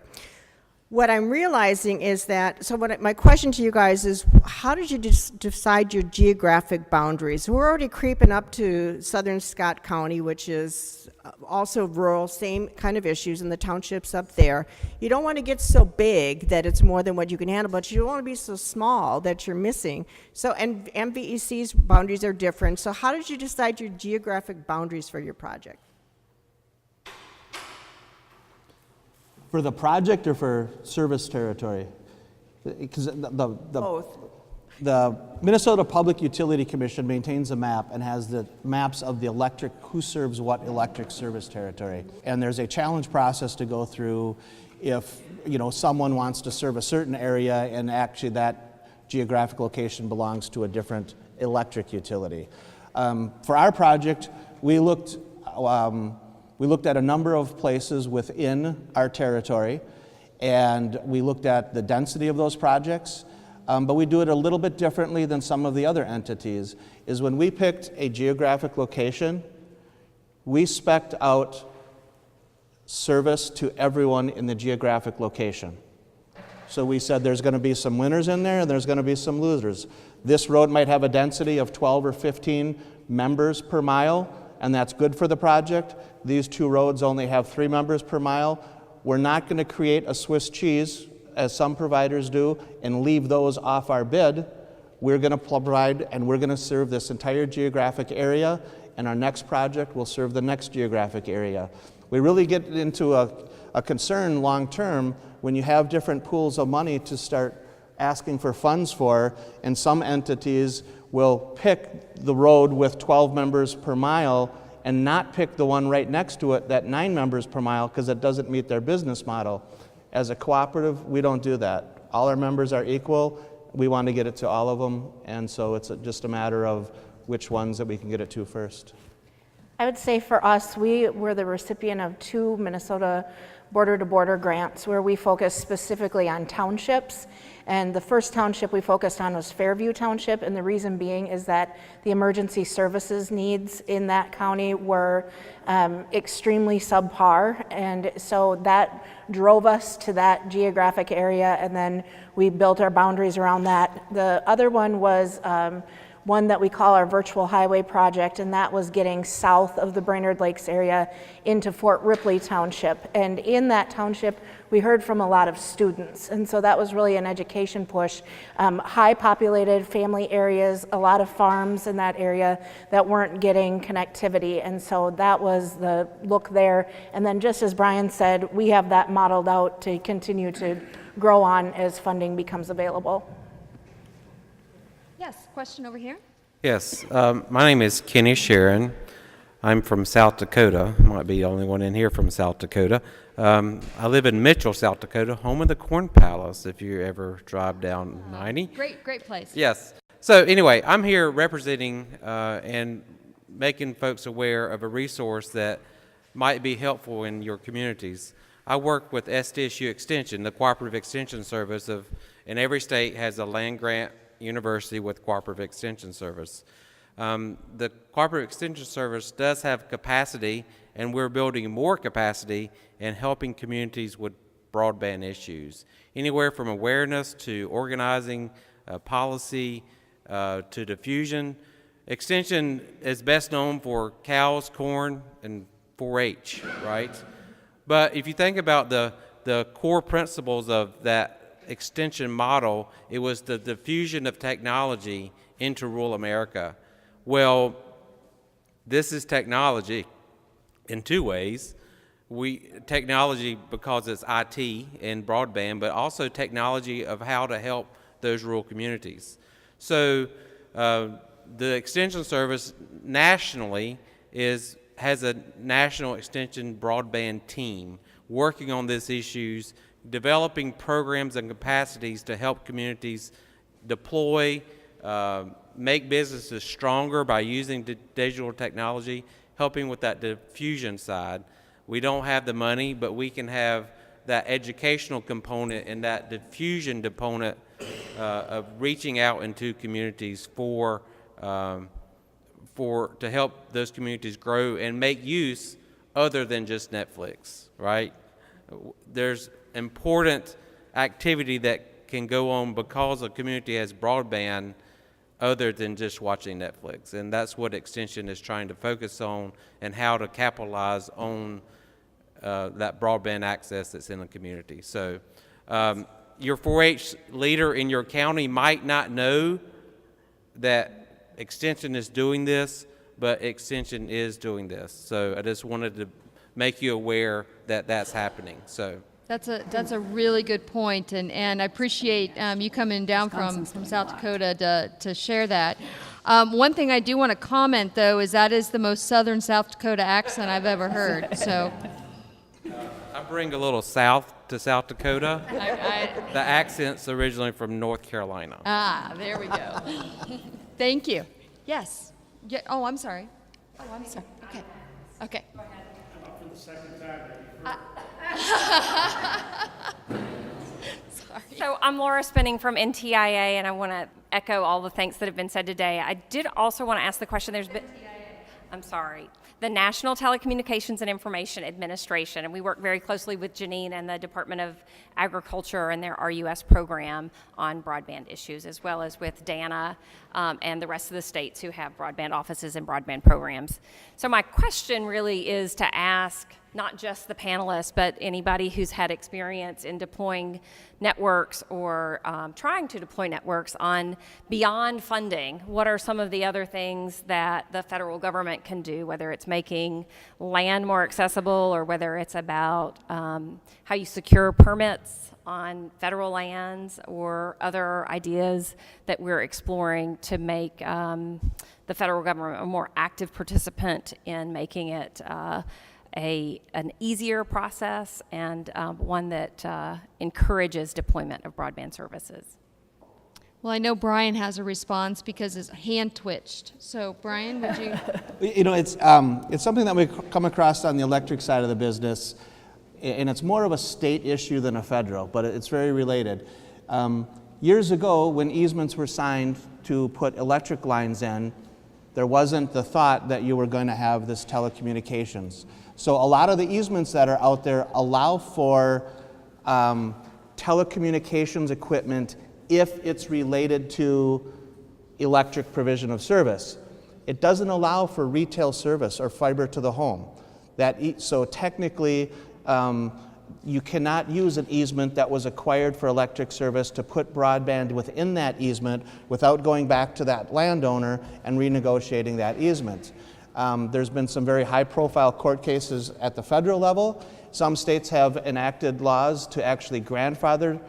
What I'm realizing is that, my question to you guys is, how did you decide your geographic boundaries? We're already creeping up to southern Scott County, which is also rural, same kind of issues in the townships up there. You don't want to get so big that it's more than what you can handle, but you don't want to be so small that you're missing. So, and MVEC's boundaries are different. So how did you decide your geographic boundaries for your project? For the project or for service territory? Because Both. the Minnesota Public Utility Commission maintains a map and has the maps of the electric, who serves what electric service territory. And there's a challenge process to go through if someone wants to serve a certain area and actually that geographic location belongs to a different electric utility. For our project, we looked at a number of places within our territory, and we looked at the density of those projects, but we do it a little bit differently than some of the other entities, is when we picked a geographic location, we spec'd out service to everyone in the geographic location. So we said there's going to be some winners in there and there's going to be some losers. This road might have a density of 12 or 15 members per mile, and that's good for the project. These two roads only have 3 members per mile. We're not going to create a Swiss cheese, as some providers do, and leave those off our bid. We're going to provide and we're going to serve this entire geographic area, and our next project will serve the next geographic area. We really get into a concern long term when you have different pools of money to start asking for funds for, and some entities will pick the road with 12 members per mile and not pick the one right next to it, that 9 members per mile, because it doesn't meet their business model. As a cooperative, we don't do that. All our members are equal. We want to get it to all of them, and so it's just a matter of which ones that we can get it to first. I would say for us, we were the recipient of 2 Minnesota border-to-border grants where we focused specifically on townships. And the first township we focused on was Fairview Township, and the reason being is that the emergency services needs in that county were extremely subpar, and so that drove us to that geographic area, and then we built our boundaries around that. The other one was one that we call our virtual highway project, and that was getting south of the Brainerd Lakes area into Fort Ripley Township. And in that township, we heard from a lot of students, and so that was really an education push. High populated family areas, a lot of farms in that area that weren't getting connectivity, and so that was the look there. And then just as Brian said, we have that modeled out to continue to grow on as funding becomes available. Yes, question over here. Yes, my name is Kenny Sharon. I'm from South Dakota. Might be the only one in here from South Dakota. I live in Mitchell, South Dakota, home of the Corn Palace, if you ever drive down 90. Great place. Yes. So anyway, I'm here representing and making folks aware of a resource that might be helpful in your communities. I work with SDSU Extension, the Cooperative Extension Service and every state has a land-grant university with Cooperative Extension Service. The Cooperative Extension Service does have capacity and we're building more capacity and helping communities with broadband issues, anywhere from awareness to organizing, policy, to diffusion. Extension is best known for cows, corn, and 4-H, right? But if you think about the core principles of that extension model, it was the diffusion of technology into rural America. Well, this is technology in two ways. Technology because it's IT and broadband, but also technology of how to help those rural communities. So the extension service nationally has a national extension broadband team working on these issues, developing programs and capacities to help communities deploy, make businesses stronger by using digital technology, helping with that diffusion side. We don't have the money, but we can have that educational component and that diffusion component of reaching out into communities to help those communities grow and make use other than just Netflix, right? There's important activity that can go on because a community has broadband other than just watching Netflix. And that's what Extension is trying to focus on, and how to capitalize on that broadband access that's in the community. So your 4-H leader in your county might not know that Extension is doing this, but Extension is doing this. So I just wanted to make you aware that that's happening. So That's a really good point, and I appreciate you coming down from South Dakota to share that. One thing I do want to comment, though, is that is the most southern South Dakota accent I've ever heard. So I bring a little south to South Dakota. The accent's originally from North Carolina. There we go. Thank you. Yes. Yeah, oh, I'm sorry. Okay. Okay. For the second time. Sorry. So I'm Laura Spinning from NTIA, and I want to echo all the thanks that have been said today. I did also want to ask the question, I'm sorry, the National Telecommunications and Information Administration, and we work very closely with Janine and the Department of Agriculture and their RUS program on broadband issues, as well as with Danna and the rest of the states who have broadband offices and broadband programs. So my question really is to ask not just the panelists, but anybody who's had experience in deploying networks or trying to deploy networks on beyond funding. What are some of the other things that the federal government can do, whether it's making land more accessible or whether it's about how you secure permits on federal lands or other ideas that we're exploring to make the federal government a more active participant in making it an easier process and one that encourages deployment of broadband services. Well, I know Brian has a response because his hand twitched. So, Brian, would you? You know, it's something that we come across on the electric side of the business, and it's more of a state issue than a federal, but it's very related. Years ago, when easements were signed to put electric lines in, there wasn't the thought that you were going to have this telecommunications. So a lot of the easements that are out there allow for telecommunications equipment if it's related to electric provision of service. It doesn't allow for retail service or fiber to the home. So technically, you cannot use an easement that was acquired for electric service to put broadband within that easement without going back to that landowner and renegotiating that easement. There's been some very high-profile court cases at the federal level. Some states have enacted laws to actually grandfather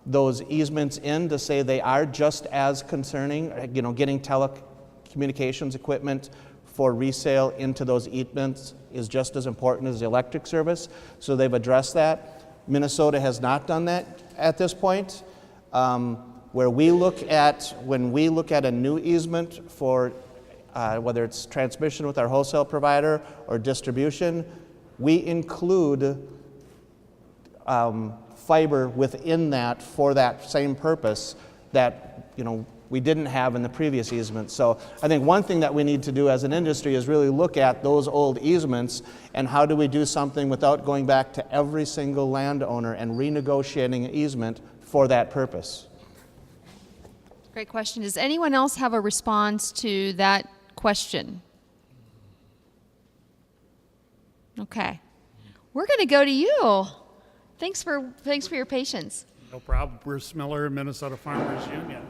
those easements in to say they are just as concerning, getting telecommunications equipment for resale into those easements is just as important as the electric service. So they've addressed that. Minnesota has not done that at this point. When we look at a new easement for whether it's transmission with our wholesale provider or distribution, we include fiber within that for that same purpose that we didn't have in the previous easement. So I think one thing that we need to do as an industry is really look at those old easements and how do we do something without going back to every single landowner and renegotiating an easement for that purpose. Great question. Does anyone else have a response to that question? Okay. We're going to go to you. Thanks for your patience. No problem. Bruce Miller, Minnesota Farmers Union.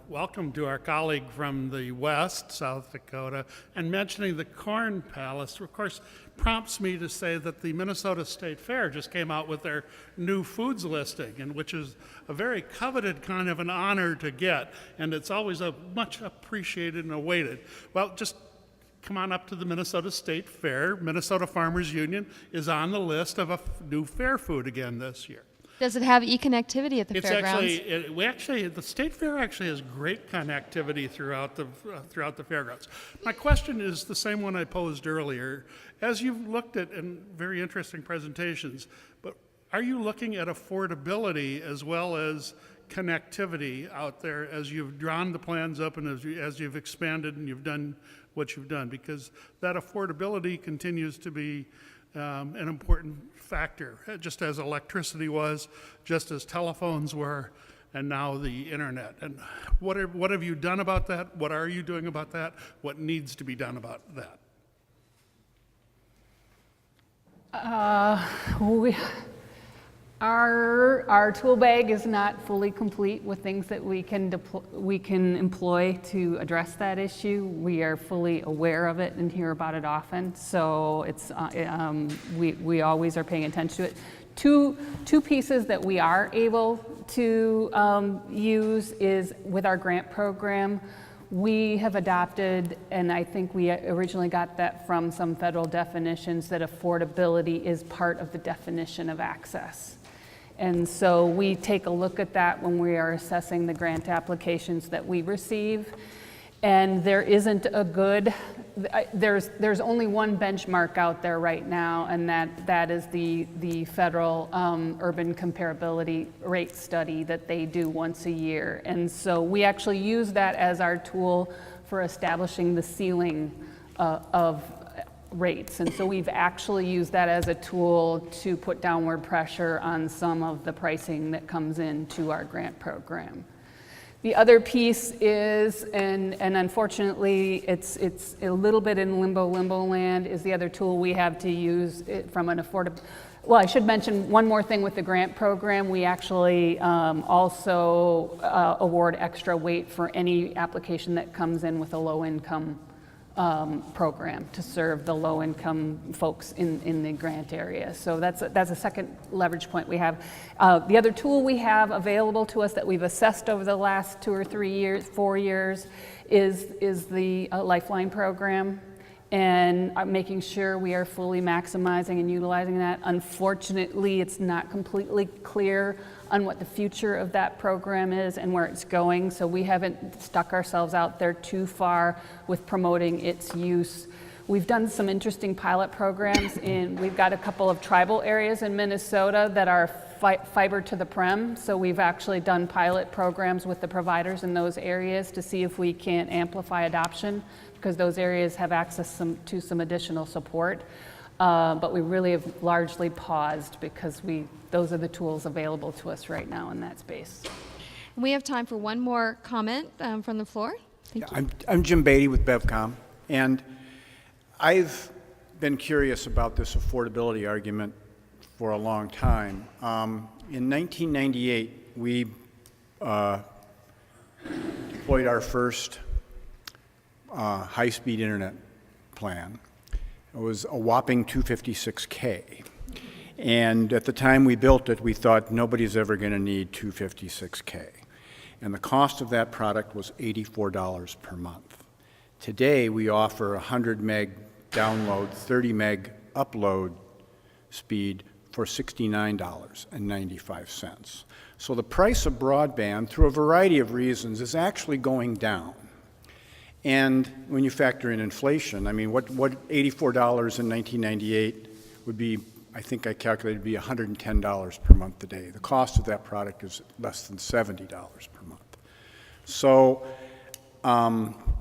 Welcome to our colleague from the West, South Dakota, and mentioning the Corn Palace, of course, prompts me to say that the Minnesota State Fair just came out with their new foods listing, and which is a very coveted kind of an honor to get, and it's always a much appreciated and awaited. Well, just come on up to the Minnesota State Fair. Minnesota Farmers Union is on the list of a new fair food again this year. Does it have e-connectivity at the It's fairgrounds? the State Fair actually has great connectivity throughout the fairgrounds. My question is the same one I posed earlier. As you've looked at in very interesting presentations, but are you looking at affordability as well as connectivity out there as you've drawn the plans up and as you've expanded and you've done what you've done? Because that affordability continues to be an important factor, just as electricity was, just as telephones were, and now the internet. And what have you done about that? What are you doing about that? What needs to be done about that? Our tool bag is not fully complete with things that we can employ to address that issue. We are fully aware of it and hear about it often, so it's we always are paying attention to it. Two pieces that we are able to use is with our grant program. We have adopted, and I think we originally got that from some federal definitions, that affordability is part of the definition of access. And so we take a look at that when we are assessing the grant applications that we receive. And there isn't a good, there's only one benchmark out there right now, and that is the federal urban comparability rate study that they do once a year. And so we actually use that as our tool for establishing the ceiling of rates. And so we've actually used that as a tool to put downward pressure on some of the pricing that comes into our grant program. The other piece is, and unfortunately it's a little bit in limbo land, is the other tool we have to use it from an affordable. Well, I should mention one more thing with the grant program. We actually also award extra weight for any application that comes in with a low income program to serve the low-income folks in the grant area. So that's a second leverage point we have. The other tool we have available to us that we've assessed over the last 2 or 3 years, 4 years, is the Lifeline program, and making sure we are fully maximizing and utilizing that. Unfortunately, it's not completely clear on what the future of that program is and where it's going, so we haven't stuck ourselves out there too far with promoting its use. We've done some interesting pilot programs we've got a couple of tribal areas in Minnesota that are fiber to the prem, so we've actually done pilot programs with the providers in those areas to see if we can amplify adoption, because those areas have access to some additional support. But we really have largely paused because those are the tools available to us right now in that space. We have time for one more comment from the floor. Thank you. I'm Jim Beatty with BevCom, and I've been curious about this affordability argument for a long time. In 1998, we deployed our first high-speed internet plan. It was a whopping 256K. And at the time we built it, we thought nobody's ever going to need 256K. And the cost of that product was $84 per month. Today, we offer 100 meg download, 30 meg upload speed for $69.95. So the price of broadband, through a variety of reasons, is actually going down. And when you factor in inflation, I mean, what $84 in 1998 would be, I think I calculated, would be $110 per month today. The cost of that product is less than $70 per month. So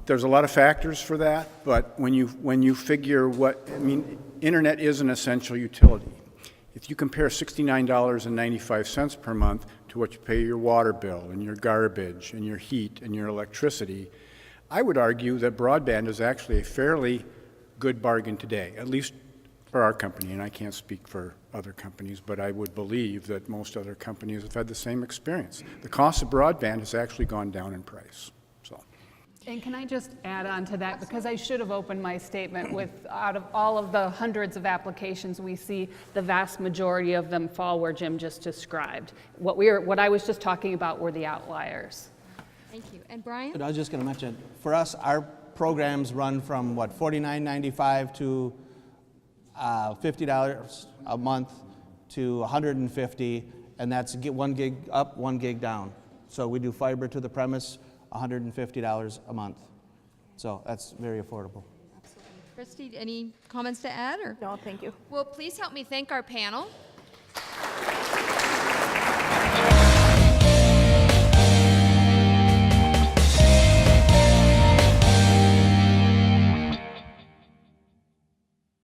there's a lot of factors for that, but when you figure internet is an essential utility. If you compare $69.95 per month to what you pay your water bill and your garbage and your heat and your electricity, I would argue that broadband is actually a fairly good bargain today, at least for our company, and I can't speak for other companies, but I would believe that most other companies have had the same experience. The cost of broadband has actually gone down in price. And can I just add on to that, because I should have opened my statement with, out of all of the hundreds of applications we see, the vast majority of them fall where Jim just described. What I was just talking about were the outliers. Thank you. And Brian? But I was just going to mention, for us, our programs run from $49.95 to $50 a month to $150, and that's 1 gig up, 1 gig down. So we do fiber to the premise, $150 a month. So that's very affordable. Kristi, any comments to add? Or? No, thank you. Well, please help me thank our panel.